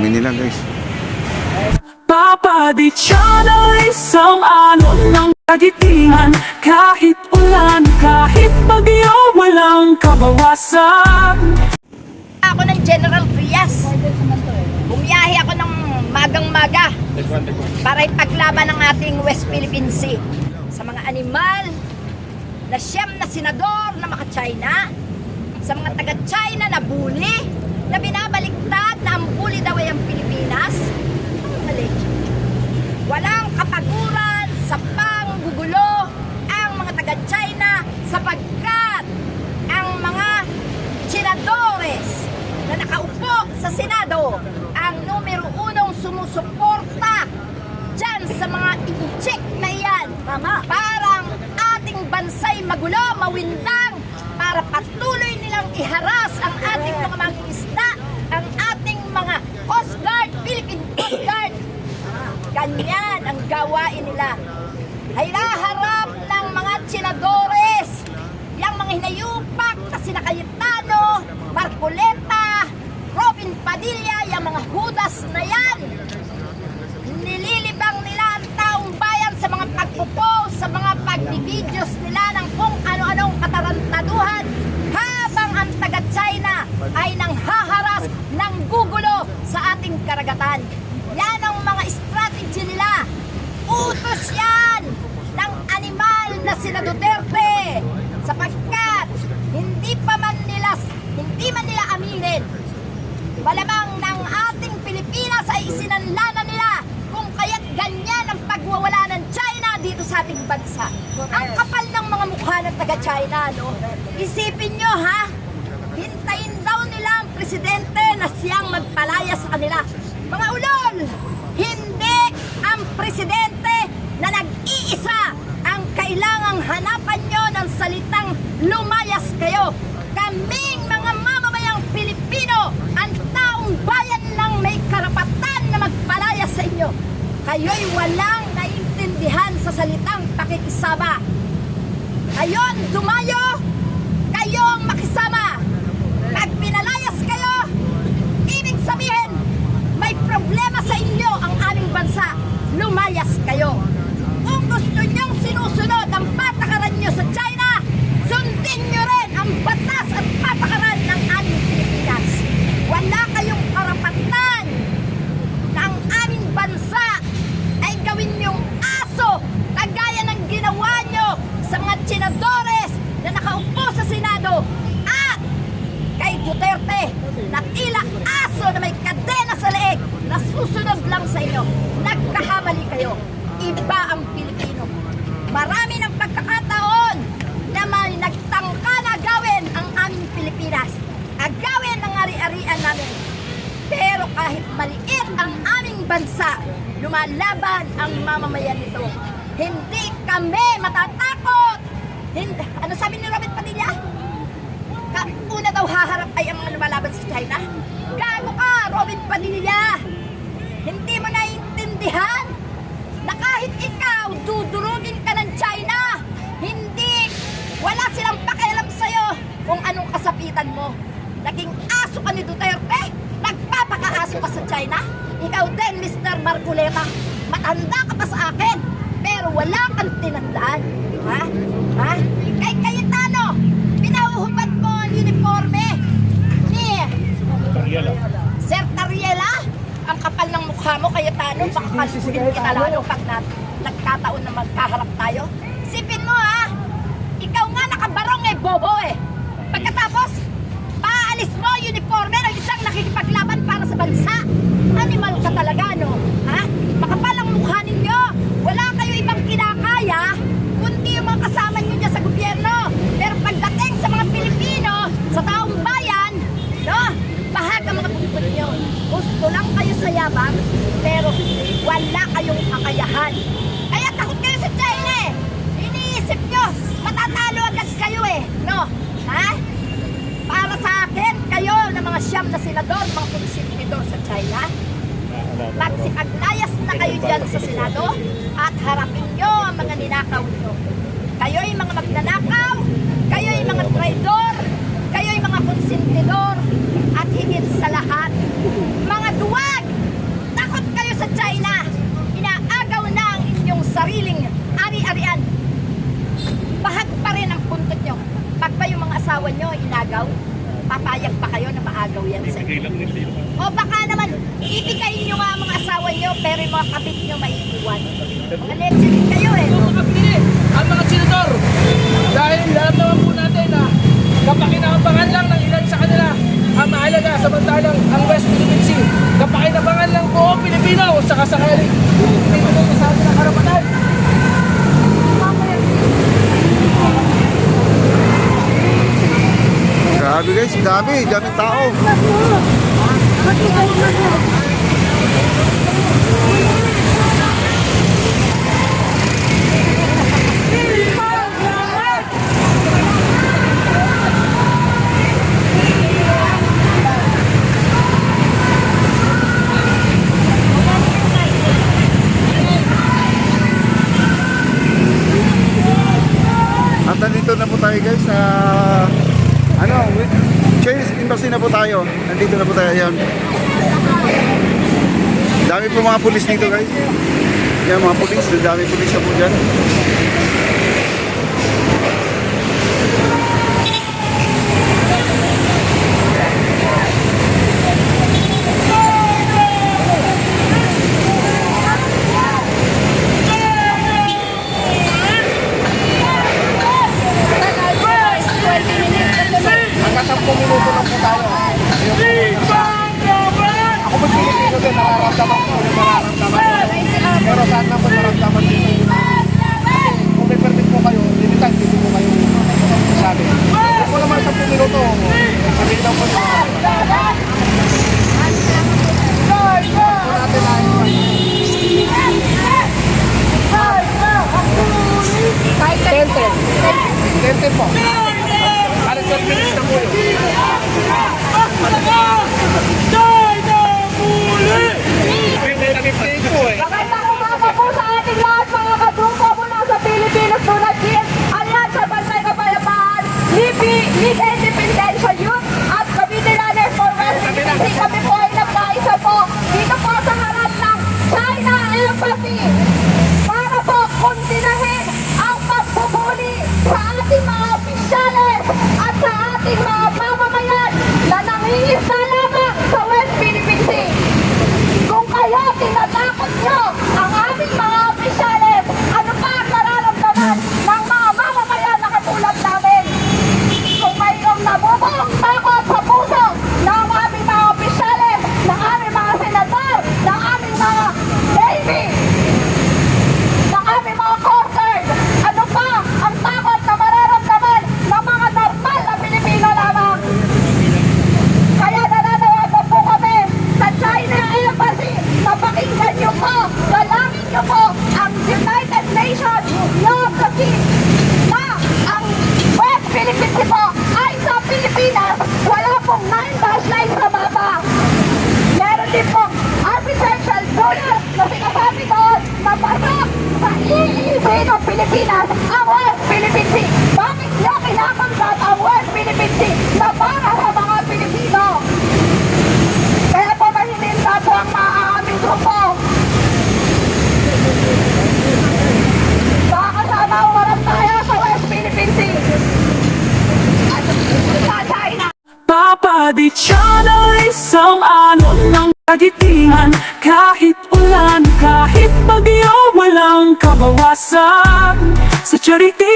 dami nila guys. Papa Di Channel, isang alon ng kagitingan. Kahit ulan, kahit bagyo, walang kabawasan. Ako ng General Trias. Bumiyahe ako ng magang-maga para ipaglaban ang ating West Philippine Sea sa mga animal na siyam na senador na maka-China, sa mga taga-China na bully, na binabaliktad na ang bully daw ay ang Pilipinas. Mali. Walang kapaguran sa panggugulo ang mga taga-China sapagkat ang mga senadores na nakaupo sa Senado ang numero unong sumusuporta dyan sa mga incheck na iyan. Tama. Parang ating bansay magulo, mawindang, para patuloy nilang iharas ang ating mga mangingisda, ang ating mga Coast Guard, Philippine Coast Guard. Ganyan ang gawain nila. Ay naharap ng mga senadores, yung mga hinayupak na sina Cayetano, Marcoleta, Robin Padilla, yung mga hudas na yan. Nililibang nila ang taong bayan sa mga pagpo-post, sa mga pagbibideos nila ng kung ano-anong katarantaduhan, habang ang taga-China ay nanghaharas ng gugulo sa ating karagatan. Yan ang mga strategy nila. Utos yan ng animal na sina Duterte, sapagkat hindi man nila aminin. Malamang ng ating Pilipinas ay isinanlana nila kung kaya't ganyan ang pagwawala ng China dito sa ating bansa. Ang kapal ng mga mukha ng taga-China, no? Isipin nyo, ha? Hintayin daw nila ang presidente na siyang magpalaya sa kanila. Mga ulol, hindi ang presidente na nag-iisa ang kailangang hanapan nyo ng salitang lumayas kayo. Kaming mga mamamayang Pilipino, ang taong bayan lang may karapatan na magpalaya sa inyo. Kayo'y walang naiintindihan sa salitang pakikisama. Kayo'n dumayo, kayo ang makisama. Pag pinalayas kayo, ibig sabihin, may problema sa inyo ang aming bansa. Lumayas kayo. Kung gusto nyong sinusunod ang patakaran nyo sa China, sundin nyo rin ang batas at patakaran ng aming Pilipinas. Wala kayong karapatan na ang aming bansa ay gawin nyong aso, kagaya ng ginawa nyo sa mga senadores na nakaupo sa Senado at kay Duterte na tila aso na may kadena sa leeg na susunod lang sa inyo. Nagkakamali kayo. Iba ang Pilipino. Marami ng pagkakataon na may nagtangka na gawin ang aming Pilipinas. Agawin ang ari-arian namin. Pero kahit maliit ang aming bansa, lumalaban ang mamamayan nito. Hindi kami matatakot. Ano sabi ni Robin Padilla? Una daw haharap ay ang mga lumalaban sa China. Gago ka, Robin Padilla! Hindi mo naiintindihan na kahit ikaw dudurugin ka ng China, wala silang pakialam sa'yo kung anong kasapitan mo. Naging aso ka ni Duterte, nagpapaka-aso ka sa China. Ikaw din, Mr. Marcoleta, matanda ka pa sa akin, pero wala kang tinandaan. Ha? Kay Cayetano, pinahuhubad mo ang uniforme ni Sir Tariela. Ang kapal ng mukha mo, Cayetano, baka kalusin kita lalo pag nagkataon na magkaharap tayo. Sipin mo, ha? Ikaw nga nakabarong bobo Pagkatapos, paalis mo uniforme ng isang nakikipaglaban para sa bansa. Animal ka talaga, no? Ha? Makapal ang mukha ninyo. Wala kayo ibang kinakaya kundi yung mga kasama nyo dyan sa gobyerno. Pero pagdating sa mga Pilipino, sa taong bayan, no? Bahag ang mga pagpapit nyo. Gusto lang kayo sa yabang, pero wala kayong kakayahan. Kaya takot kayo sa China Iniisip nyo, matatalo agad kayo no? Ha? Para sa akin, kayo na mga siyam na senador, mga konsenador sa China, magsipaglayas na kayo dyan sa Senado at harapin nyo ang mga ninakaw nyo. Kayo'y mga magnanakaw, kayo'y mga traidor, kayo'y mga konsentidor, at higit sa lahat, mga duwag Pag ba yung mga asawa nyo inagaw, papayag pa kayo na maagaw yan sa inyo? O baka naman, itikain nyo nga ang mga asawa nyo, pero yung mga kapit nyo maiiwan. Mga legend kayo eh. Mga kapili, ang mga senador, dahil alam naman po natin na kapakinabangan lang ng ilan sa kanila ang mahalaga, samantalang ang West Philippine Sea, kapakinabangan lang buong Pilipino sa kasakali. Pinunod sa atin ang karapatan. Grabe guys, daming tao. At nandito na po tayo guys sa Chinese Embassy na po tayo. Nandito na po tayo yan. Dami po mga pulis dito guys. Yan mga pulis, dami pulis na po dyan. Hanggang 10 minuto lang po tayo. Ako po Pilipino din, nararamdaman ko yung nararamdaman. Pero saan na po nararamdaman din? Kung may permit po kayo, limitan, hindi po kayo sabi. Kung po naman 10 minuto, sabihin lang po nyo. Kahit 10 po. Kahit 12 minutes na po yun. Magandang umaga po sa ating lahat mga kadungko mula sa Pilipinas tulad din. Alyansa Bantay Kapayapaan, LIPI, Liga Independencia Youth at Cavite Runners for West Philippines. Kami po ay nagkaisa po dito po sa harap ng China Embassy para po kundinahin ang pagbubuli sa ating mga opisyales at sa ating mga mamamayan na nangingisda lamang sa West Philippine Sea. Kung kayo tinatakot nyo ang aming mga opisyales, ano pa ang nararamdaman ng mga mamamayan na katulad namin? Kung mayroong nabubuong takot sa puso ng aming mga opisyales, ng aming mga senador, ng aming mga Navy, ng aming mga Coast Guard, ano pa ang takot na mararamdaman ng mga normal na Pilipino lamang? Kaya nananawagan po kami sa China Embassy na pakinggan niyo po, dalangin niyo po ang United Nations Law kasi na ang West Philippine Sea po ay sa Pilipinas. Wala pong 9-line sa mapa. Meron din pong architectural zonal na sinasabi doon na pasok sa EEZ ng Pilipinas ang West Philippine Sea. Bakit niyo kinakangkat ang West Philippine Sea na para sa mga Pilipino? Kaya po mahininda po ang mga aming grupo. Makakasama umarap tayo sa West Philippine Sea. At sa China. Papaditsyan ang isang alon ng kagitingan. Kahit ulan, kahit bagyo, walang kabawasan. Sa charity